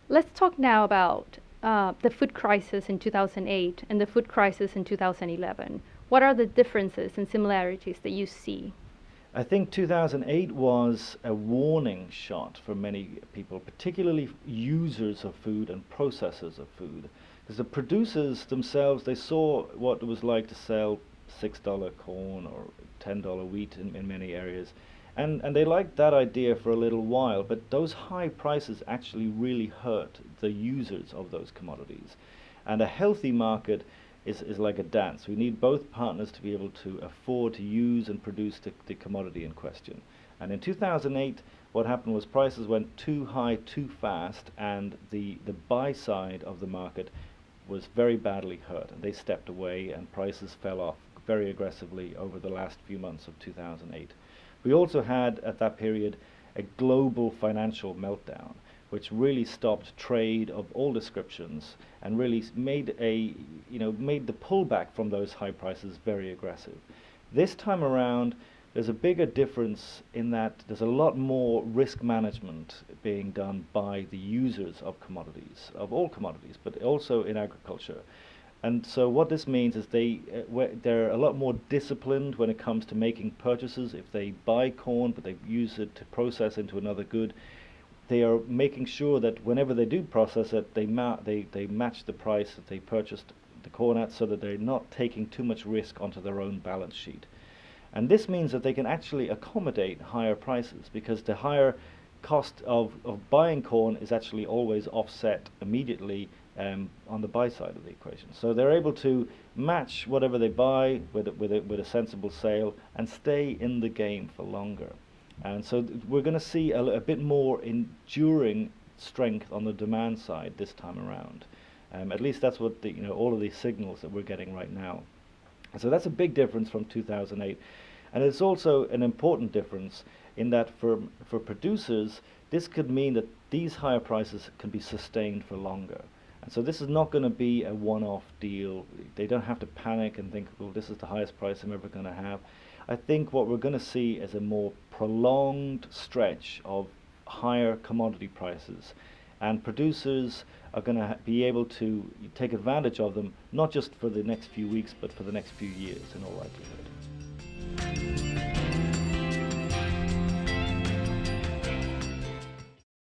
Let's talk now about the food crisis in 2008 and the food crisis in 2011. What are the differences and similarities that you see? I think 2008 was a warning shot for many people, particularly users of food and processors of food. Because the producers themselves, they saw what it was like to sell $6 corn or $10 wheat in many areas. And they liked that idea for a little while, but those high prices actually really hurt the users of those commodities. And a healthy market is like a dance. We need both partners to be able to afford to use and produce the commodity in question. And in 2008, what happened was prices went too high too fast, and the buy side of the market was very badly hurt. And they stepped away, and prices fell off very aggressively over the last few months of 2008. We also had, at that period, a global financial meltdown, which really stopped trade of all descriptions and really made the pullback from those high prices very aggressive. This time around, there's a bigger difference in that there's a lot more risk management being done by the users of commodities, of all commodities, but also in agriculture. And so what this means is they're a lot more disciplined when it comes to making purchases. If they buy corn but they use it to process into another good, they are making sure that whenever they do process it, they match the price that they purchased the corn at, so that they're not taking too much risk onto their own balance sheet. And this means that they can actually accommodate higher prices, because the higher cost of buying corn is actually always offset immediately on the buy side of the equation. So they're able to match whatever they buy with a sensible sale and stay in the game for longer. And so we're going to see a bit more enduring strength on the demand side this time around. At least that's what all of these signals that we're getting right now. And so that's a big difference from 2008. And it's also an important difference in that for producers, this could mean that these higher prices can be sustained for longer. And so this is not going to be a one-off deal. They don't have to panic and think, well, this is the highest price I'm ever going to have. I think what we're going to see is a more prolonged stretch of higher commodity prices, and producers are going to be able to take advantage of them, not just for the next few weeks, but for the next few years in all likelihood.